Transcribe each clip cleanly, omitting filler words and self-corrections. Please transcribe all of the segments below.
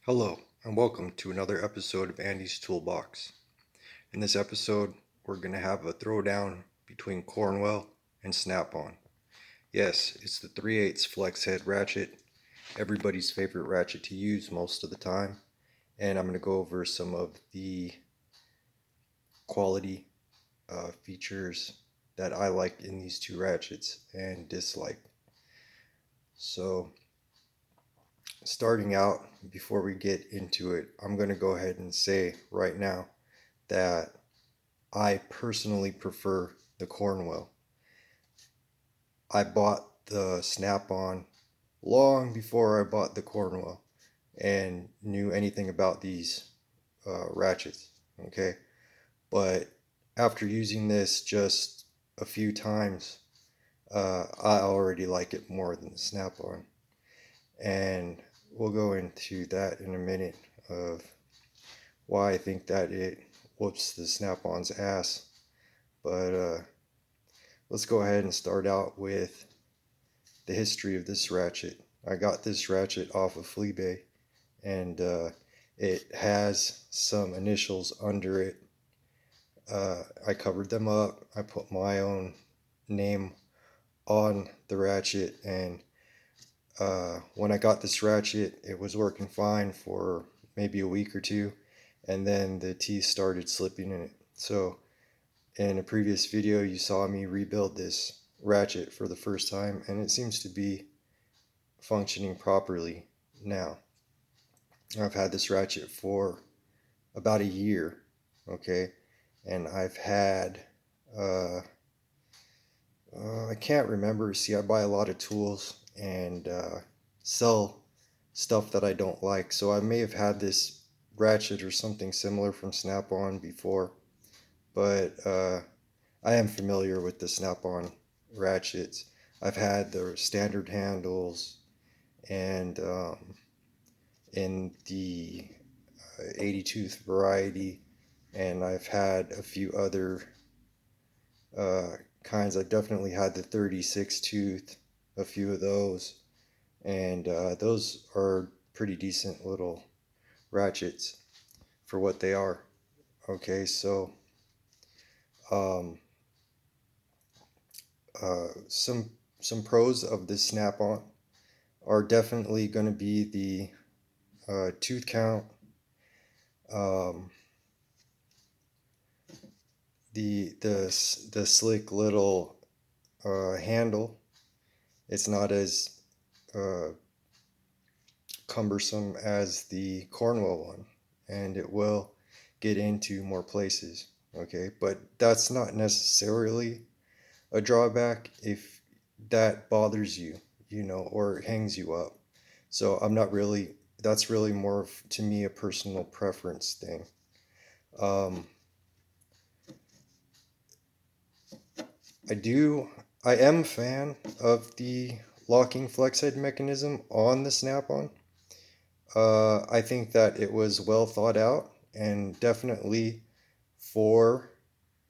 Hello, and welcome to another episode of Andy's Toolbox. In this episode, we're going to have a throwdown between Cornwell and Snap-on. Yes, it's the 3/8 flex head ratchet, everybody's favorite ratchet to use most of the time, and I'm going to go over some of the quality features that I like in these two ratchets and dislike. So, starting out, before we get into it, I'm going to go ahead and say right now that I personally prefer the Cornwell. I bought the Snap-on long before I bought the Cornwell and knew anything about these ratchets. Okay, but after using this just a few times, I already like it more than the Snap-on, and we'll go into that in a minute of why I think that it whoops the Snap-on's ass. But let's go ahead and start out with the history of this ratchet. I got this ratchet off of Fleabay, and it has some initials under it. I covered them up. I put my own name on the ratchet, and when I got this ratchet, it was working fine for maybe a week or two, and then the teeth started slipping in it. So in a previous video, you saw me rebuild this ratchet for the first time, and it seems to be functioning properly now. I've had this ratchet for about a year, okay, and I've had, I can't remember. See, I buy a lot of tools and sell stuff that I don't like, so I may have had this ratchet or something similar from Snap-on before, but I am familiar with the Snap-on ratchets. I've had the standard handles and in the 80 tooth variety, and I've had a few other kinds. I've definitely had the 36 tooth, a few of those, and those are pretty decent little ratchets for what they are. Okay, so um, some pros of this Snap-on are definitely going to be the tooth count, um, the slick little handle. It's not as cumbersome as the Cornwell one, and it will get into more places. Okay, but that's not necessarily a drawback if that bothers you, or hangs you up. So I'm not really. That's really more of, to me, a personal preference thing. Um, I am a fan of the locking flex head mechanism on the Snap-on. I think that it was well thought out and definitely for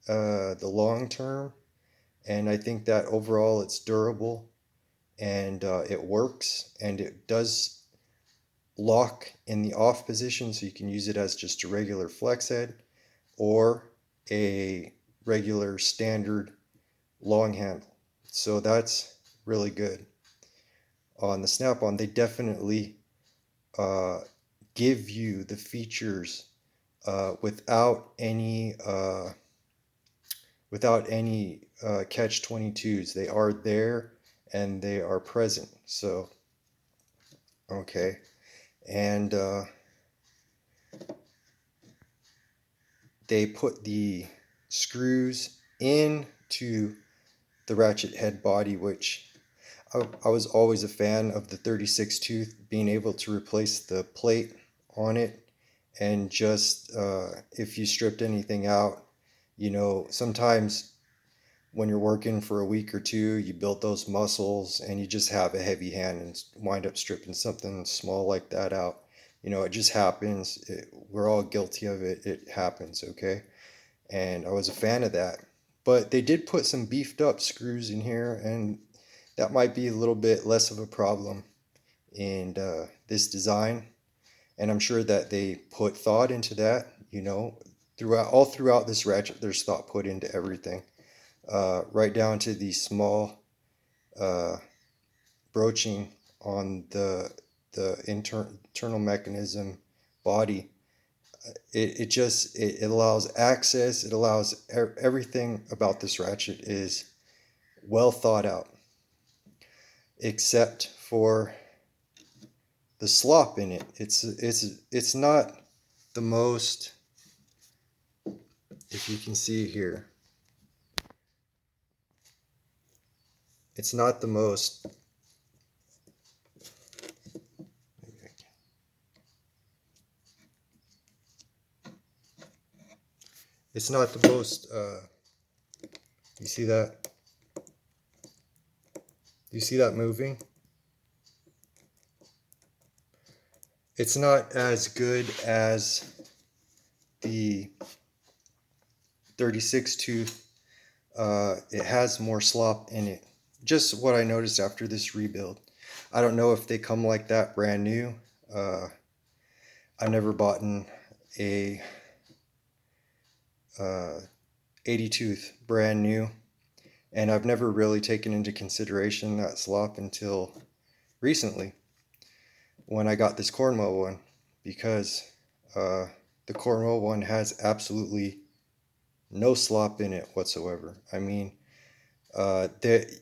the long term. And I think that overall it's durable and it works, and it does lock in the off position, so you can use it as just a regular flex head or a regular standard long handle. So that's really good. On the Snap-on, they definitely uh, give you the features without any catch 22s. They are there and they are present. So okay, and they put the screws into the ratchet head body, which I was always a fan of the 36 tooth, being able to replace the plate on it, and just if you stripped anything out, sometimes when you're working for a week or two, you build those muscles and you just have a heavy hand and wind up stripping something small like that out. It just happens. We're all guilty of it. It happens, okay? And I was a fan of that. But they did put some beefed up screws in here, and that might be a little bit less of a problem in this design. And I'm sure that they put thought into that, you know, throughout this ratchet, there's thought put into everything, right down to the small uh, broaching on the internal mechanism body. It allows access. It allows everything about this ratchet is well thought out, except for the slop in it. It's not the most. If you can see here, it's not the most. It's not the most. You see that? Do you see that moving? It's not as good as the 36 tooth. It has more slop in it. Just what I noticed after this rebuild. I don't know if they come like that brand new. I've never bought a 80 tooth brand new, and I've never really taken into consideration that slop until recently when I got this Cornwell one, because the Cornwell one has absolutely no slop in it whatsoever. I mean, the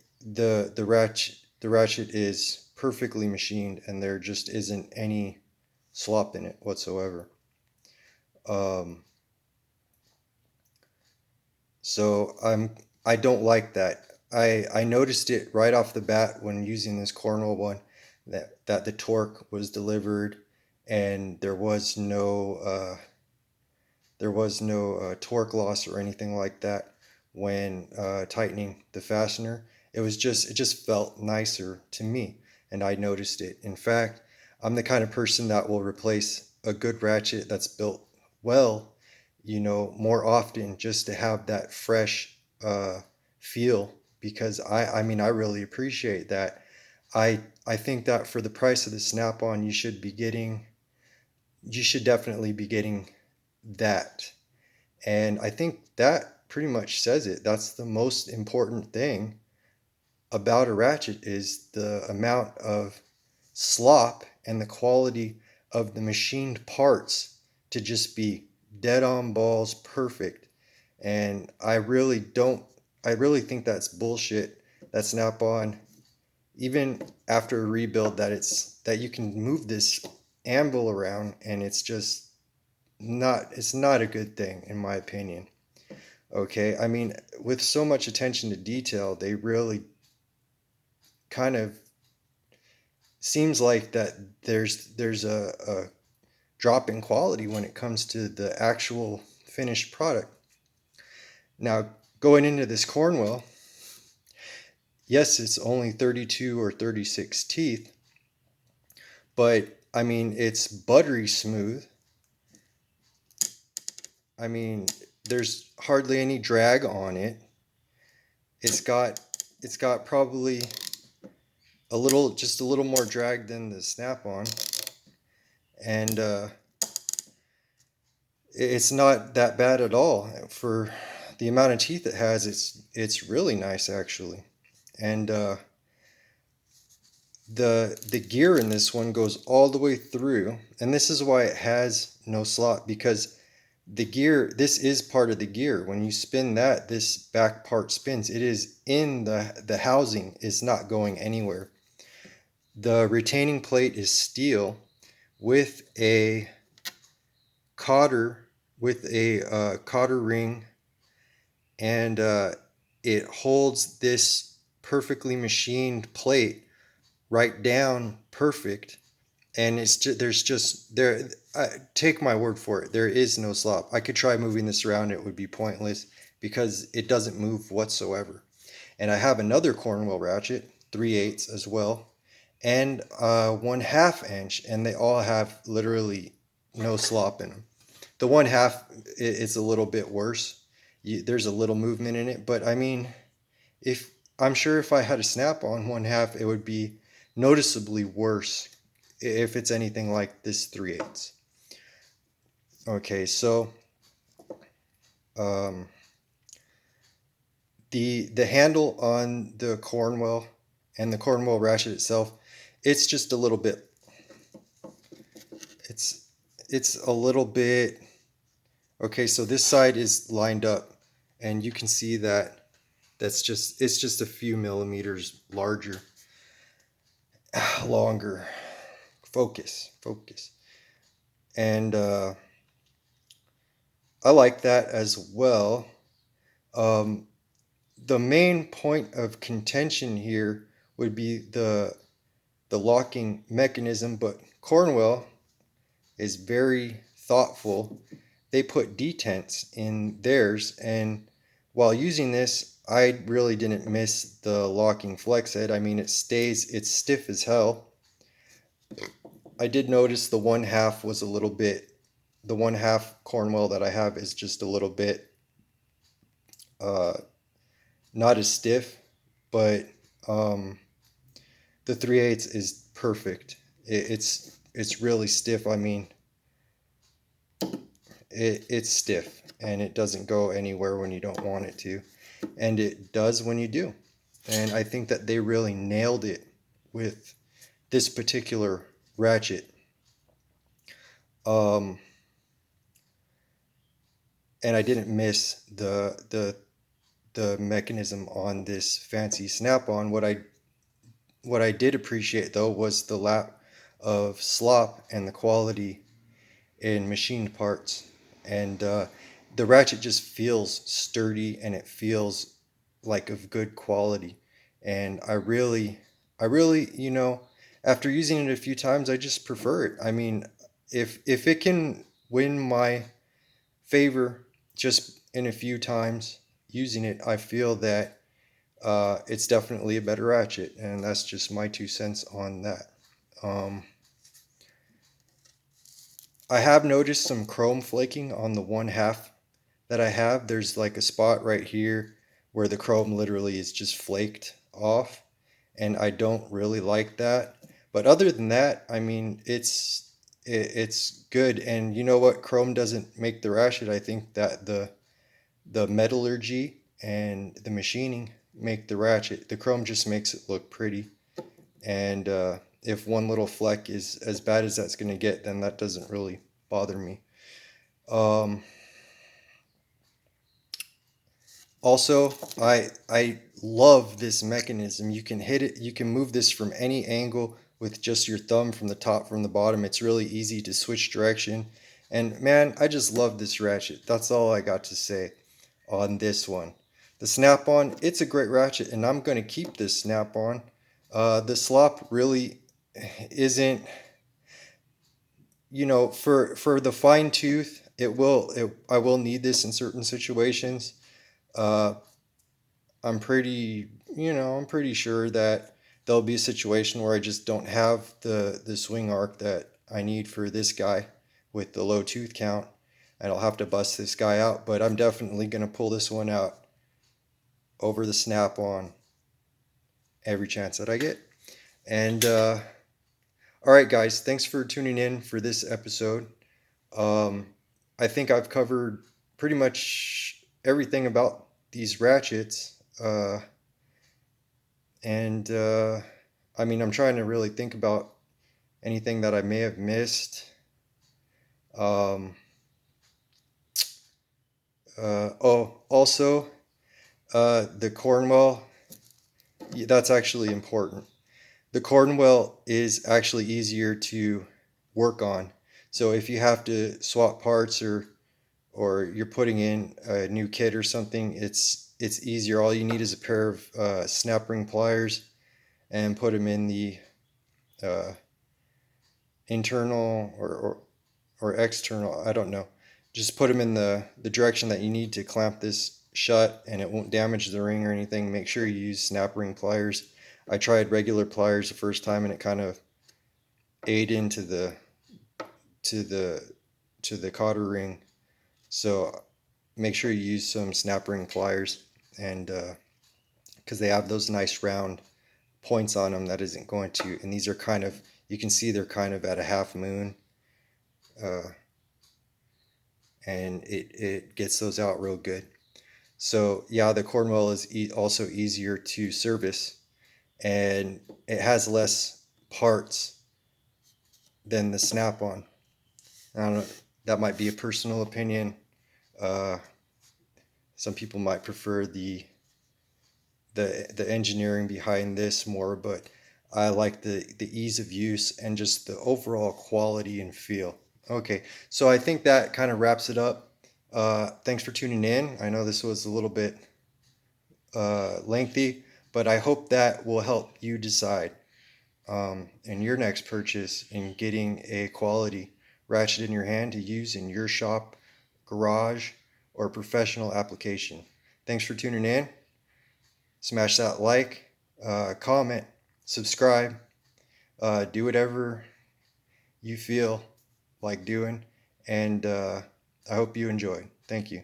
ratchet is perfectly machined, and there just isn't any slop in it whatsoever. So I don't like that. I noticed it right off the bat when using this Cornwell one, that the torque was delivered, and there was no torque loss or anything like that when tightening the fastener. It just felt nicer to me, and I noticed it. In fact, I'm the kind of person that will replace a good ratchet that's built well, you know, more often, just to have that fresh feel, because I mean, I really appreciate that. I think that for the price of the Snap-on, you should definitely be getting that. And I think that pretty much says it. That's the most important thing about a ratchet, is the amount of slop and the quality of the machined parts to just be dead on balls perfect. And I really think that's bullshit. That Snap-on, even after a rebuild, that you can move this anvil around, and it's not a good thing in my opinion. Okay, I mean, with so much attention to detail, they really kind of seems like that there's a drop in quality when it comes to the actual finished product. Now, going into this Cornwell, yes, it's only 32 or 36 teeth, but I mean, it's buttery smooth. I mean, there's hardly any drag on it. It's got probably just a little more drag than the Snap-on, and it's not that bad at all for the amount of teeth it has. It's really nice actually, and the gear in this one goes all the way through, and this is why it has no slot, because the gear, this is part of the gear. When you spin that, this back part spins. It is in the housing, is not going anywhere. The retaining plate is steel with a cotter cotter ring, and it holds this perfectly machined plate right down perfect. And there's just there. Take my word for it. There is no slop. I could try moving this around; it would be pointless because it doesn't move whatsoever. And I have another Cornwell ratchet, 3/8 as well, and 1/2 inch, and they all have literally no slop in them. The 1/2 is a little bit worse. There's a little movement in it, but I mean, if I had a Snap-on 1/2, it would be noticeably worse. if it's anything like this 3/8. Okay, so the handle on the Cornwell and the Cornwell ratchet itself, it's just a little bit, it's a little bit, okay, so this side is lined up and you can see that it's just a few millimeters larger, longer. Focus. And I like that as well. The main point of contention here would be the locking mechanism, but Cornwell is very thoughtful. They put detents in theirs, and while using this, I really didn't miss the locking flex head. I mean, it's stiff as hell. I did notice the 1/2 was a little bit, the 1/2 Cornwell that I have is just a little bit not as stiff, but the 3/8 is perfect. It's really stiff. I mean, it's stiff and it doesn't go anywhere when you don't want it to, and it does when you do. And I think that they really nailed it with this particular ratchet. And I didn't miss the mechanism on this fancy snap-on. What I did appreciate though was the lack of slop and the quality in machined parts, and the ratchet just feels sturdy and it feels like of good quality. And I really, you know, after using it a few times, I just prefer it. I mean, if it can win my favor just in a few times using it, I feel that it's definitely a better ratchet, and that's just my 2 cents on that. I have noticed some chrome flaking on the 1/2 that I have. There's like a spot right here where the chrome literally is just flaked off, and I don't really like that. But other than that, I mean, it's good. And you know what? Chrome doesn't make the ratchet. I think that the metallurgy and the machining make the ratchet. The chrome just makes it look pretty. And if one little fleck is as bad as that's going to get, then that doesn't really bother me. Also, I love this mechanism. You can hit it, you can move this from any angle with just your thumb, from the top, from the bottom. It's really easy to switch direction. And man, I just love this ratchet. That's all I got to say on this one. The snap-on, it's a great ratchet, and I'm going to keep this snap-on. The slop really isn't, you know, for the fine tooth, I will need this in certain situations. I'm pretty, I'm pretty sure that there'll be a situation where I just don't have the swing arc that I need for this guy with the low tooth count, and I'll have to bust this guy out. But I'm definitely going to pull this one out over the snap-on every chance that I get. And all right, guys, thanks for tuning in for this episode. I think I've covered pretty much everything about these ratchets. And I mean, I'm trying to really think about anything that I may have missed. Also, the Cornwell, that's actually important. The Cornwell is actually easier to work on. So if you have to swap parts, or you're putting in a new kit or something, it's easier. All you need is a pair of snap ring pliers, and put them in the internal or external, I don't know. Just put them in the direction that you need to clamp this shut, and it won't damage the ring or anything. Make sure you use snap ring pliers. I tried regular pliers the first time, and it kind of ate into the cotter ring. So make sure you use some snap ring pliers, and because they have those nice round points on them that isn't going to, and these are kind of, You can see they're kind of at a half moon, and it gets those out real good. So yeah, the Cornwell is also easier to service, and it has less parts than the Snap-on. I don't know, that might be a personal opinion. Uh, some people might prefer the engineering behind this more, but I like the ease of use and just the overall quality and feel. Okay, so I think that kind of wraps it up. Thanks for tuning in. I know this was a little bit lengthy, but I hope that will help you decide in your next purchase in getting a quality ratchet in your hand to use in your shop, garage, or professional application. Thanks for tuning in. Smash that like, comment, subscribe, do whatever you feel like doing, and I hope you enjoy. Thank you.